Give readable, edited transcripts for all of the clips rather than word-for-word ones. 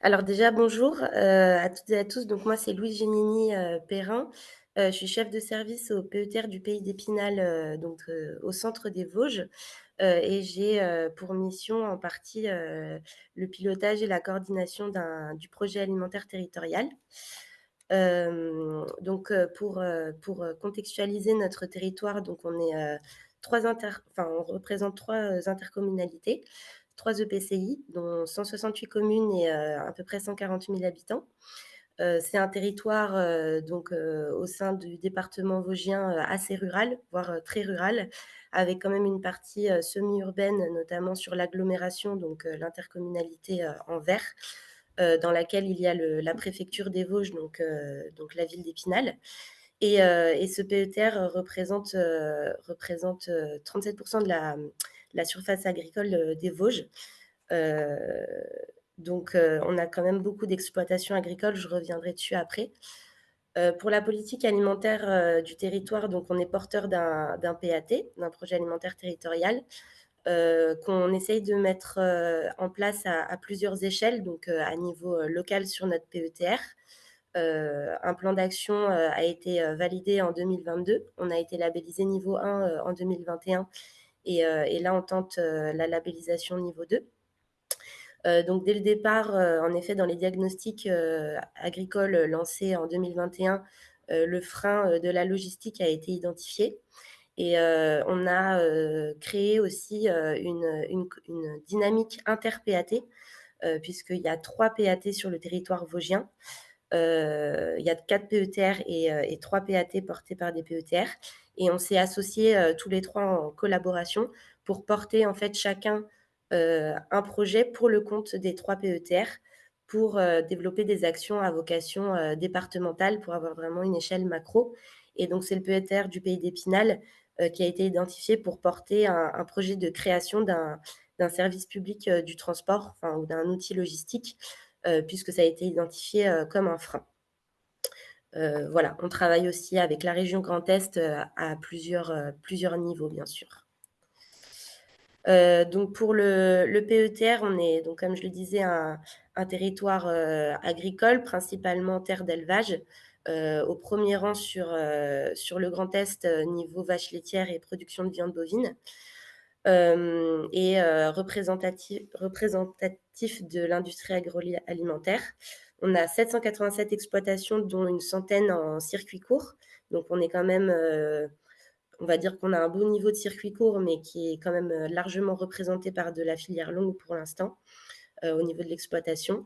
Alors déjà bonjour, à toutes et à tous. Donc moi c'est Louise Génini, Perrin. Je suis chef de service au PETR du Pays d'Épinal, au centre des Vosges, et j'ai, pour mission en partie, le pilotage et la coordination du projet alimentaire territorial. Contextualiser notre territoire, donc on est, 3 inter enfin on représente 3 intercommunalités, 3 EPCI, dont 168 communes et à peu près 140 000 habitants. C'est un territoire, au sein du département vosgien, assez rural, voire, très rural, avec quand même une partie, semi-urbaine, notamment sur l'agglomération, l'intercommunalité, en vert, dans laquelle il y a la préfecture des Vosges, donc la ville d'Épinal. Et ce PETR représente 37 de la surface agricole, des Vosges. Heu, on a quand même beaucoup d'exploitations agricoles, je reviendrai dessus après. Pour la politique alimentaire, du territoire, donc on est porteur d'un PAT, d'un projet alimentaire territorial, qu'on essaye de mettre, en place à plusieurs échelles, à niveau, local sur notre PETR. Un plan d'action, a été, validé en 2022. On a été labellisé niveau 1, en 2021 et là on tente, la labellisation niveau 2. Donc dès le départ, en effet, dans les diagnostics, agricoles, lancés en 2021, le frein, de la logistique a été identifié et on a, créé aussi, une dynamique inter-PAT, puisqu'il y a 3 PAT sur le territoire vosgien. Il y a 4 PETR et 3 PAT portés par des PETR et on s'est associés, tous les 3 en collaboration pour porter en fait chacun, un projet pour le compte des 3 PETR pour, développer des actions à vocation, départementale pour avoir vraiment une échelle macro. Et donc c'est le PETR du Pays d'Épinal, qui a été identifié pour porter un projet de création d'un service public, du transport, enfin ou d'un outil logistique, puisque ça a été identifié, comme un frein. Voilà, on travaille aussi avec la région Grand Est, à plusieurs niveaux, bien sûr. Donc pour le PETR, on est donc comme je le disais un territoire, agricole, principalement terre d'élevage, au premier rang sur le Grand Est, niveau vaches laitières et production de viande bovine. Représentatif de l'industrie agroalimentaire. On a 787 exploitations, dont une centaine en circuit court. Donc on est quand même, on va dire qu'on a un bon niveau de circuit court, mais qui est quand même, largement représenté par de la filière longue pour l'instant, au niveau de l'exploitation.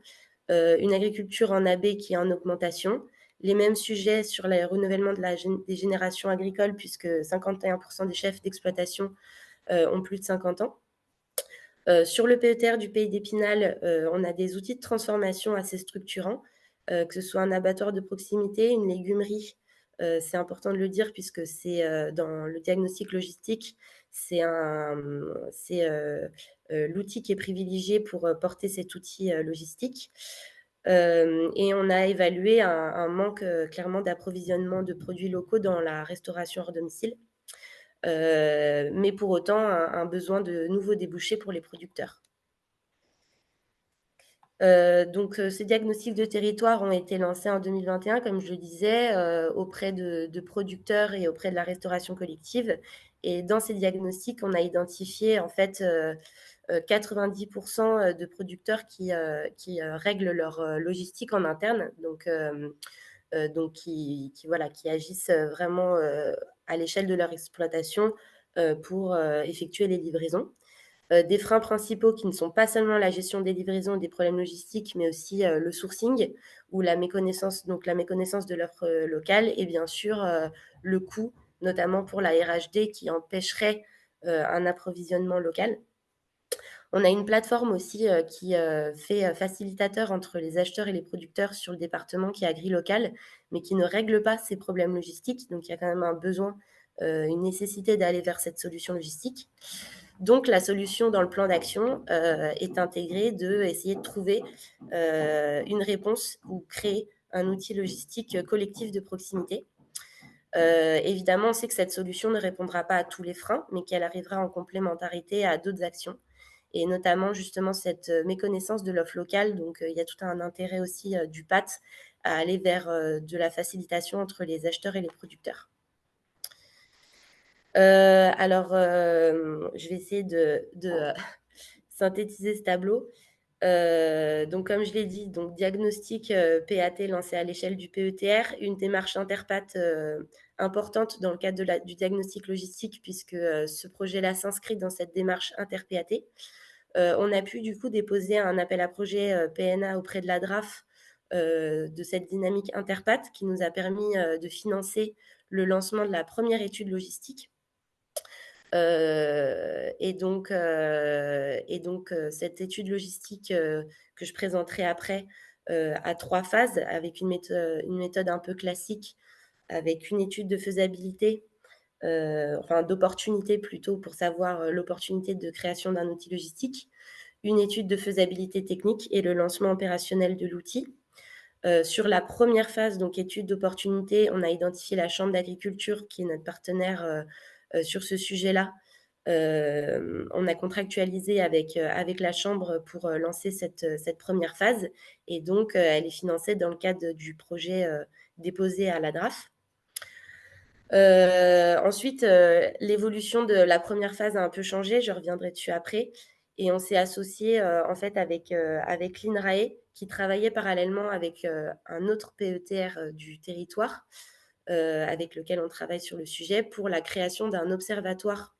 Une agriculture en AB qui est en augmentation. Les mêmes sujets sur le renouvellement des générations agricoles, puisque 51% des chefs d'exploitation, ont plus de 50 ans. Sur le PETR du Pays d'Épinal, on a des outils de transformation assez structurants, que ce soit un abattoir de proximité, une légumerie. C'est important de le dire puisque c'est, dans le diagnostic logistique, c'est l'outil qui est privilégié pour, porter cet outil, logistique. Et on a évalué un manque, clairement d'approvisionnement de produits locaux dans la restauration hors domicile, mais pour autant un besoin de nouveaux débouchés pour les producteurs. Ces diagnostics de territoire ont été lancés en 2021, comme je le disais, auprès de producteurs et auprès de la restauration collective. Et dans ces diagnostics, on a identifié en fait, 90 de producteurs qui règlent leur, logistique en interne, qui agissent, vraiment, à l'échelle de leur exploitation, pour, effectuer les livraisons. Des freins principaux qui ne sont pas seulement la gestion des livraisons et des problèmes logistiques, mais aussi, le sourcing ou la méconnaissance de l'offre, locale et bien sûr, le coût, notamment pour la RHD qui empêcherait, un approvisionnement local. On a une plateforme aussi, qui, fait, facilitateur entre les acheteurs et les producteurs sur le département qui est Agrilocal, mais qui ne règle pas ces problèmes logistiques. Donc il y a quand même un besoin, une nécessité d'aller vers cette solution logistique. Donc la solution dans le plan d'action, est intégrée d'essayer de trouver, une réponse ou créer un outil logistique, collectif de proximité. Évidemment, on sait que cette solution ne répondra pas à tous les freins, mais qu'elle arrivera en complémentarité à d'autres actions. et notamment justement cette méconnaissance de l'offre locale. Donc, il y a tout un intérêt aussi du PAT à aller vers de la facilitation entre les acheteurs et les producteurs. Alors, je vais essayer de synthétiser ce tableau. Donc comme je l'ai dit, donc diagnostic, PAT lancé à l'échelle du PETR, une démarche interpat, importante dans le cadre du diagnostic logistique puisque, ce projet-là s'inscrit dans cette démarche inter-PAT. On a pu du coup déposer un appel à projet, PNA auprès de la DRAF, de cette dynamique interpat qui nous a permis, de financer le lancement de la première étude logistique. Cette étude logistique, que je présenterai après, a 3 phases avec une méthode un peu classique, avec une étude de faisabilité, enfin d'opportunité plutôt pour savoir, l'opportunité de création d'un outil logistique, une étude de faisabilité technique et le lancement opérationnel de l'outil. Sur la première phase, donc étude d'opportunité, on a identifié la chambre d'agriculture qui est notre partenaire, sur ce sujet-là. On a contractualisé avec la chambre pour, lancer cette première phase et donc, elle est financée dans le cadre du projet, déposé à la DRAF. Ensuite, l'évolution de la première phase a un peu changé, je reviendrai dessus après et on s'est associé en fait avec l'INRAE qui travaillait parallèlement avec, un autre PETR, du territoire, avec lequel on travaille sur le sujet pour la création d'un observatoire,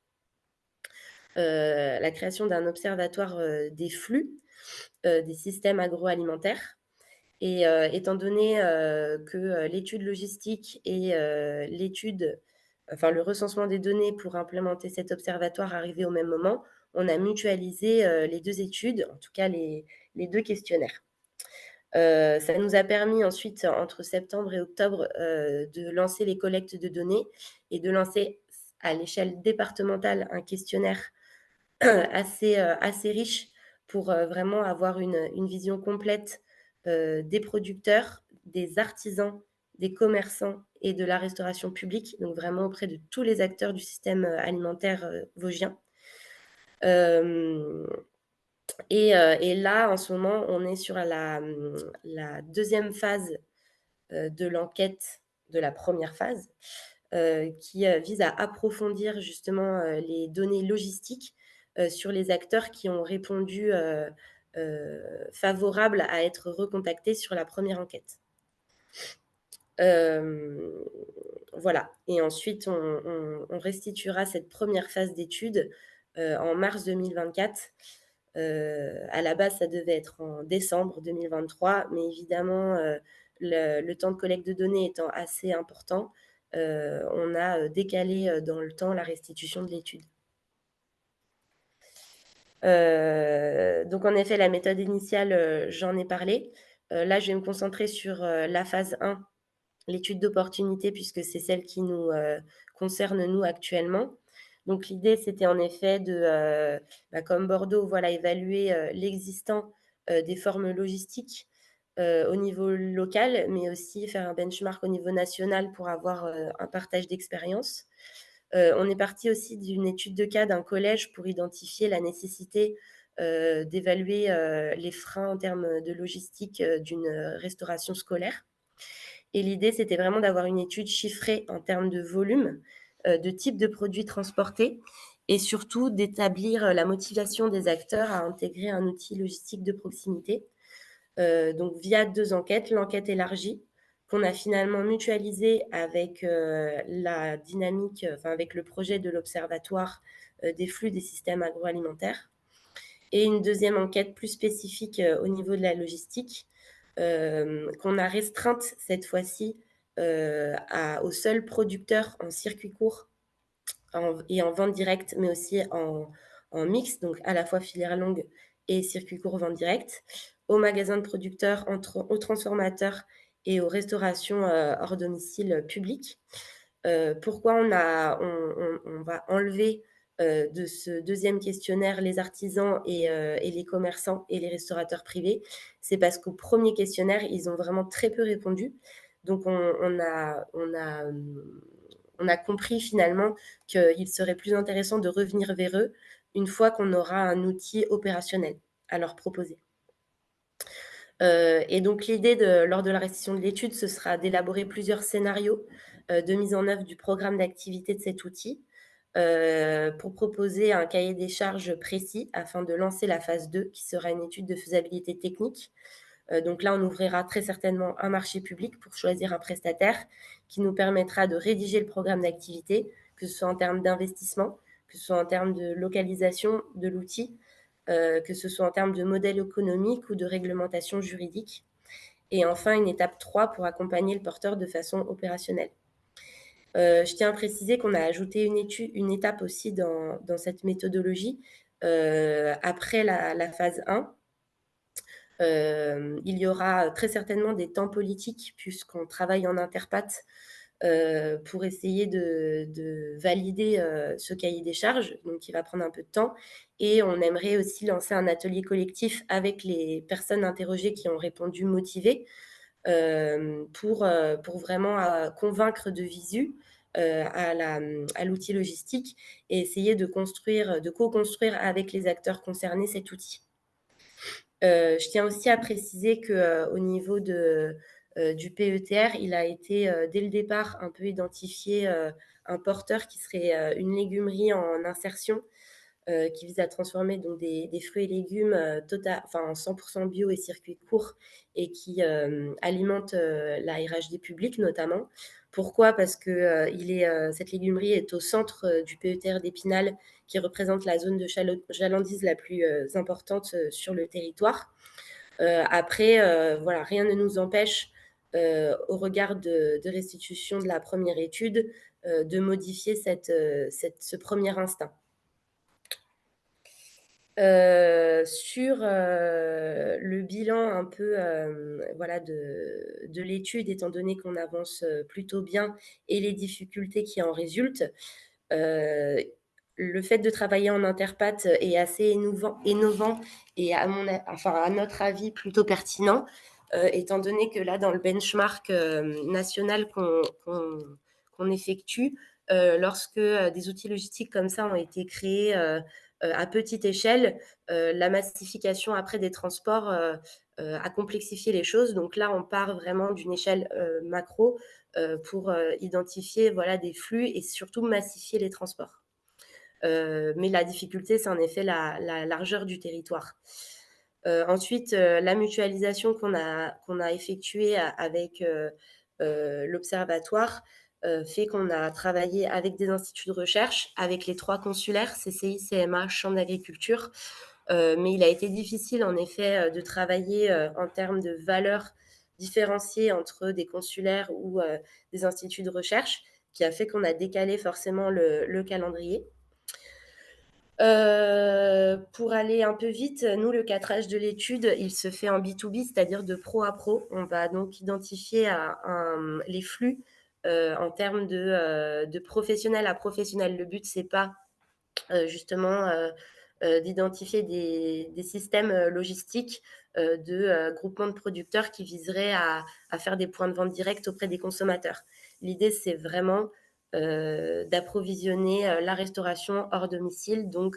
des flux, des systèmes agroalimentaires et étant donné, que, l'étude logistique et le recensement des données pour implémenter cet observatoire arrivait au même moment, on a mutualisé, les 2 études, en tout cas les 2 questionnaires. Ça nous a permis ensuite, entre septembre et octobre, de lancer les collectes de données et de lancer à l'échelle départementale un questionnaire assez riche pour, vraiment avoir une vision complète, des producteurs, des artisans, des commerçants et de la restauration publique, donc vraiment auprès de tous les acteurs du système, alimentaire, vosgien. Hem et là, en ce moment, on est sur la 2e phase, de l'enquête de la première phase, qui, vise à approfondir justement, les données logistiques, sur les acteurs qui ont répondu, favorables à être recontactés sur la première enquête. Hem, voilà et ensuite on restituera cette première phase d'étude, en mars 2024. À la base, ça devait être en décembre 2023, mais évidemment, le temps de collecte de données étant assez important, on a, décalé, dans le temps la restitution de l'étude. Donc en effet, la méthode initiale, j'en ai parlé. Là, je vais me concentrer sur, la phase 1, l'étude d'opportunité puisque c'est celle qui nous, concerne nous actuellement. Donc l'idée, c'était en effet de, comme Bordeaux, voilà, évaluer, l'existant, des formes logistiques, au niveau local, mais aussi faire un benchmark au niveau national pour avoir, un partage d'expériences. On est parti aussi d'une étude de cas d'un collège pour identifier la nécessité, d'évaluer, les freins en termes de logistique, d'une, restauration scolaire. Et l'idée, c'était vraiment d'avoir une étude chiffrée en termes de volume, de type de produits transportés et surtout d'établir, la motivation des acteurs à intégrer un outil logistique de proximité. Donc via 2 enquêtes, l'enquête élargie qu'on a finalement mutualisée avec, la dynamique, enfin avec le projet de l'observatoire, des flux des systèmes agroalimentaires et une deuxième enquête plus spécifique, au niveau de la logistique, qu'on a restreinte cette fois-ci, aux seuls producteurs en circuit court et en vente directe, mais aussi en mix, donc à la fois filière longue et circuit court vente directe, aux magasins de producteurs, aux transformateurs et aux restaurations, hors domicile public. Pourquoi on va enlever, de ce deuxième questionnaire les artisans et les commerçants et les restaurateurs privés? C'est parce qu'au premier questionnaire, ils ont vraiment très peu répondu. Donc on a compris finalement qu'il serait plus intéressant de revenir vers eux une fois qu'on aura un outil opérationnel à leur proposer. Et donc l'idée lors de la restitution de l'étude, ce sera d'élaborer plusieurs scénarios, de mise en œuvre du programme d'activité de cet outil, pour proposer un cahier des charges précis afin de lancer la phase 2, qui sera une étude de faisabilité technique. Donc là, on ouvrira très certainement un marché public pour choisir un prestataire qui nous permettra de rédiger le programme d'activité, que ce soit en termes d'investissement, que ce soit en termes de localisation de l'outil, que ce soit en termes de modèle économique ou de réglementation juridique. Et enfin, une étape 3 pour accompagner le porteur de façon opérationnelle. Je tiens à préciser qu'on a ajouté une étape aussi dans cette méthodologie, après la phase 1. Il y aura très certainement des temps politiques puisqu'on travaille en interpath, pour essayer de valider, ce cahier des charges, donc il va prendre un peu de temps et on aimerait aussi lancer un atelier collectif avec les personnes interrogées qui ont répondu motivées, pour vraiment, convaincre de visu, à l'outil logistique et essayer de co-construire avec les acteurs concernés cet outil. Je tiens aussi à préciser que, au niveau du PETR, il a été, dès le départ un peu identifié, un porteur qui serait, une légumerie en insertion, qui vise à transformer donc des fruits et légumes, en 100 bio et circuit court et qui, alimente, la RHD publique notamment. Pourquoi? Parce que, cette légumerie est au centre, du PETR d'Épinal qui représente la zone de chalandise la plus, importante, sur le territoire. Après, voilà, rien ne nous empêche, au regard de restitution de la première étude, de modifier ce premier instinct. Sur, le bilan un peu, voilà de l'étude, étant donné qu'on avance, plutôt bien et les difficultés qui en résultent, heu, le fait de travailler en interpath est assez innovant et à notre avis plutôt pertinent, étant donné que là dans le benchmark, national qu'on effectue, lorsque, des outils logistiques comme ça ont été créés, à petite échelle, la massification après des transports, a complexifié les choses. Donc là, on part vraiment d'une échelle, macro, pour, identifier, voilà, des flux et surtout massifier les transports. Mais la difficulté, c'est en effet la largeur du territoire. Ensuite, la mutualisation qu'on a effectuée avec, l'observatoire, fait qu'on a travaillé avec des instituts de recherche, avec les 3 consulaires, CCI, CMA, Chambre d'agriculture. Mais il a été difficile en effet, de travailler, en termes de valeurs différenciées entre des consulaires ou, des instituts de recherche, qui a fait qu'on a décalé forcément le calendrier. Pour aller un peu vite, nous, le cadrage de l'étude, il se fait en B2B, c'est-à-dire de pro à pro. On va donc identifier les flux, en termes de professionnel à professionnel. Le but, c'est pas, justement, d'identifier des systèmes, logistiques, de groupements de producteurs qui viseraient à faire des points de vente directs auprès des consommateurs. L'idée, c'est vraiment, d'approvisionner, la restauration hors domicile, donc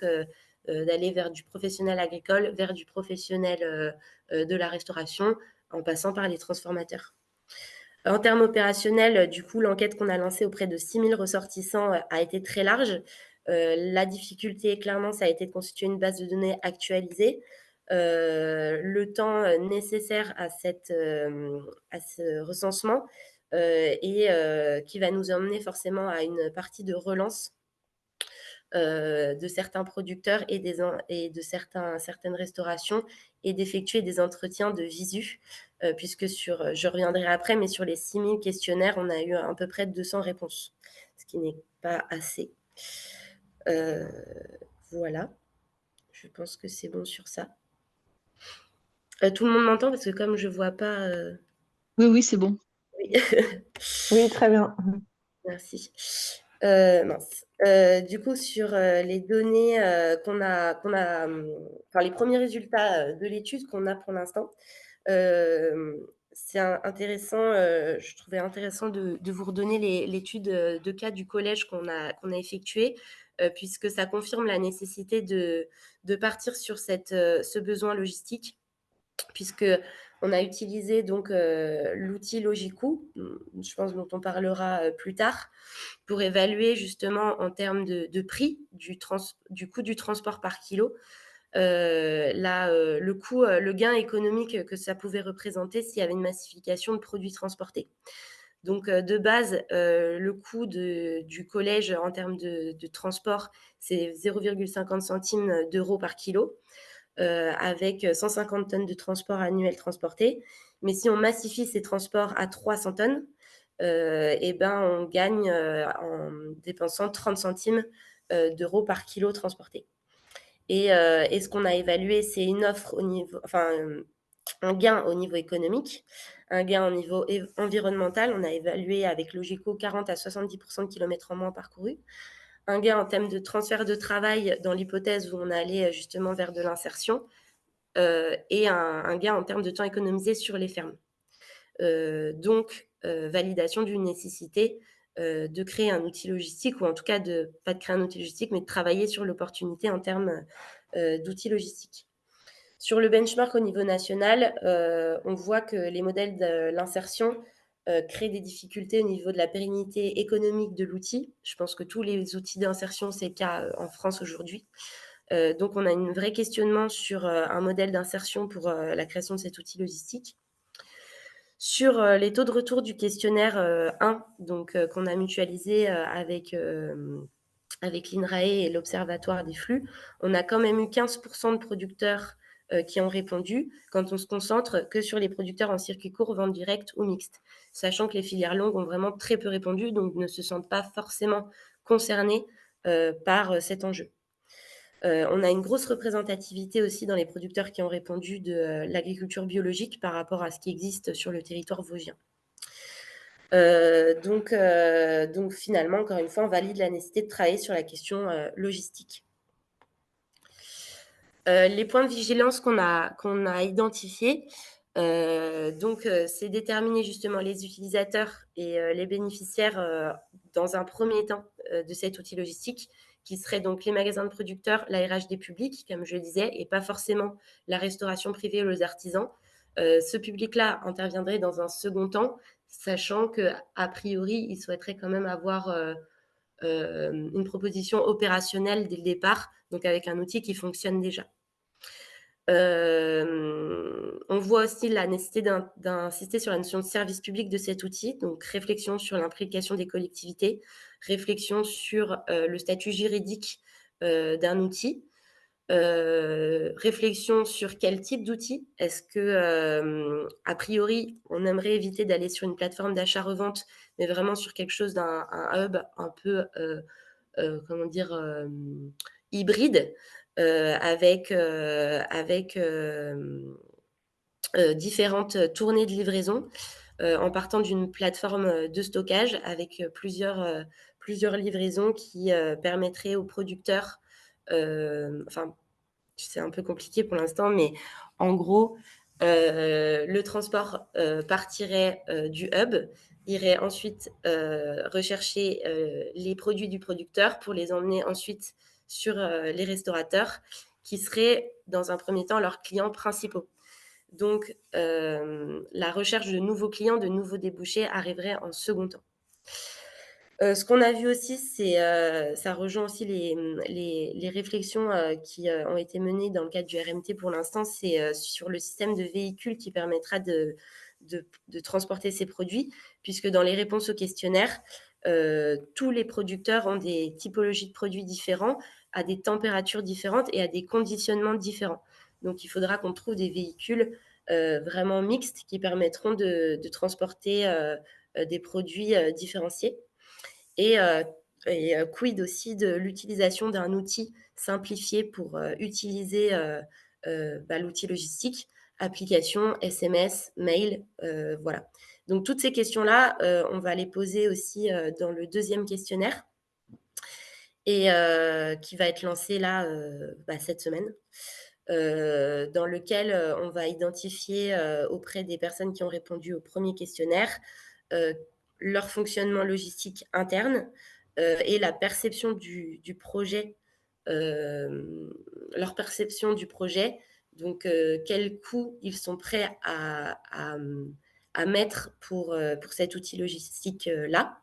d'aller vers du professionnel agricole, vers du professionnel, de la restauration, en passant par les transformateurs. En termes opérationnels, du coup, l'enquête qu'on a lancée auprès de 6 000 ressortissants, a été très large. La difficulté, clairement, ça a été de constituer une base de données actualisée. Le temps, nécessaire à ce recensement, et qui va nous emmener forcément à une partie de relance, de certains producteurs et de certaines restaurations et d'effectuer des entretiens de visu, puisque je reviendrai après, mais sur les 6 000 questionnaires, on a eu à peu près 200 réponses, ce qui n'est pas assez. Heu, voilà, je pense que c'est bon sur ça. Tout le monde m'entend? Parce que comme je vois pas, Oui, oui, c'est bon. oui. Oui, très bien. Merci. Mince. Du coup, sur, les données, enfin les premiers résultats, de l'étude qu'on a pour l'instant, c'est intéressant, je trouvais intéressant de vous redonner l'étude, de cas du collège qu'on a effectuée. puisque ça confirme la nécessité de partir sur ce besoin logistique, puisqu'on a utilisé donc l'outil Logicoût, je pense dont on parlera plus tard, pour évaluer justement en termes de prix du coût du transport par kilo, le gain économique que ça pouvait représenter s'il y avait une massification de produits transportés. Donc, de base, le coût du collège en termes de transport, c'est 0,50 centimes d'euros par kilo, avec 150 tonnes de transport annuel transporté. Mais si on massifie ces transports à 300 tonnes, et ben, on gagne en dépensant 30 centimes d'euros par kilo transporté. Et ce qu'on a évalué, c'est une offre au niveau, enfin, un gain au niveau économique, un gain au niveau environnemental. On a évalué avec Logico 40 à 70% de kilomètres en moins parcourus. Un gain en termes de transfert de travail dans l'hypothèse où on allait justement vers de l'insertion, et un gain en termes de temps économisé sur les fermes. Donc, validation d'une nécessité de créer un outil logistique, ou en tout cas pas de créer un outil logistique, mais de travailler sur l'opportunité en termes d'outils logistiques. Sur le benchmark au niveau national, on voit que les modèles de l'insertion créent des difficultés au niveau de la pérennité économique de l'outil. Je pense que tous les outils d'insertion, c'est le cas en France aujourd'hui. Donc, on a un vrai questionnement sur un modèle d'insertion pour la création de cet outil logistique. Sur les taux de retour du questionnaire 1, donc qu'on a mutualisé avec l'INRAE et l'Observatoire des flux, on a quand même eu 15% de producteurs qui ont répondu, quand on se concentre que sur les producteurs en circuit court, vente directe ou mixte, sachant que les filières longues ont vraiment très peu répondu, donc ne se sentent pas forcément concernés par cet enjeu. On a une grosse représentativité aussi dans les producteurs qui ont répondu de l'agriculture biologique par rapport à ce qui existe sur le territoire vosgien. Donc finalement, encore une fois, on valide la nécessité de travailler sur la question logistique. Les points de vigilance qu'on a identifiés, c'est déterminer justement les utilisateurs et les bénéficiaires dans un premier temps de cet outil logistique, qui serait donc les magasins de producteurs, la RHD publique, comme je le disais, et pas forcément la restauration privée ou les artisans. Ce public-là interviendrait dans un second temps, sachant qu'a priori, il souhaiterait quand même avoir une proposition opérationnelle dès le départ, donc avec un outil qui fonctionne déjà. On voit aussi la nécessité d'insister sur la notion de service public de cet outil, donc réflexion sur l'implication des collectivités, réflexion sur le statut juridique d'un outil, réflexion sur quel type d'outil. Est-ce que, a priori, on aimerait éviter d'aller sur une plateforme d'achat-revente, mais vraiment sur quelque chose un hub un peu, hybride, avec différentes tournées de livraison, en partant d'une plateforme de stockage avec plusieurs livraisons qui permettraient aux producteurs, enfin, c'est un peu compliqué pour l'instant, mais en gros, le transport partirait du hub, irait ensuite rechercher les produits du producteur pour les emmener ensuite sur les restaurateurs, qui seraient dans un premier temps leurs clients principaux. Donc, la recherche de nouveaux clients, de nouveaux débouchés arriverait en second temps. Ce qu'on a vu aussi, ça rejoint aussi les réflexions qui ont été menées dans le cadre du RMT pour l'instant, c'est sur le système de véhicules qui permettra de transporter ces produits, puisque dans les réponses au questionnaire, tous les producteurs ont des typologies de produits différents, à des températures différentes et à des conditionnements différents. Donc, il faudra qu'on trouve des véhicules vraiment mixtes qui permettront de transporter des produits différenciés. Et quid aussi de l'utilisation d'un outil simplifié pour utiliser l'outil logistique, application, SMS, mail, voilà. Donc toutes ces questions-là, on va les poser aussi dans le deuxième questionnaire, et qui va être lancé là cette semaine, dans lequel on va identifier auprès des personnes qui ont répondu au premier questionnaire leur fonctionnement logistique interne, et la perception du projet, hem, leur perception du projet, donc quel coût ils sont prêts à mettre pour cet outil logistique, là,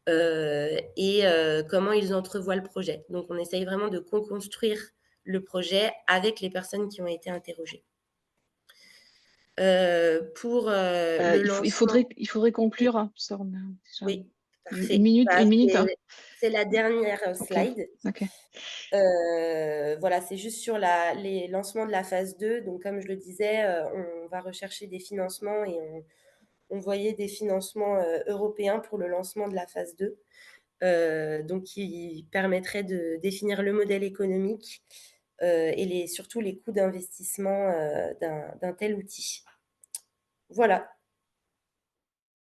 et comment ils entrevoient le projet. Donc on essaye vraiment de co-construire le projet avec les personnes qui ont été interrogées. Pour, le lancement. Il faudrait Oui, conclure, hein, ça on a déjà oui, une parfait. minute, Bah, une minute, hein. c'est la dernière, OK, slide. OK. Voilà, c'est juste sur les lancements de la phase 2. Donc comme je le disais, on va rechercher des financements et on voyait des financements, européens pour le lancement de la phase 2, donc qui permettrait de définir le modèle économique, et surtout les coûts d'investissement, d'un tel outil. Voilà.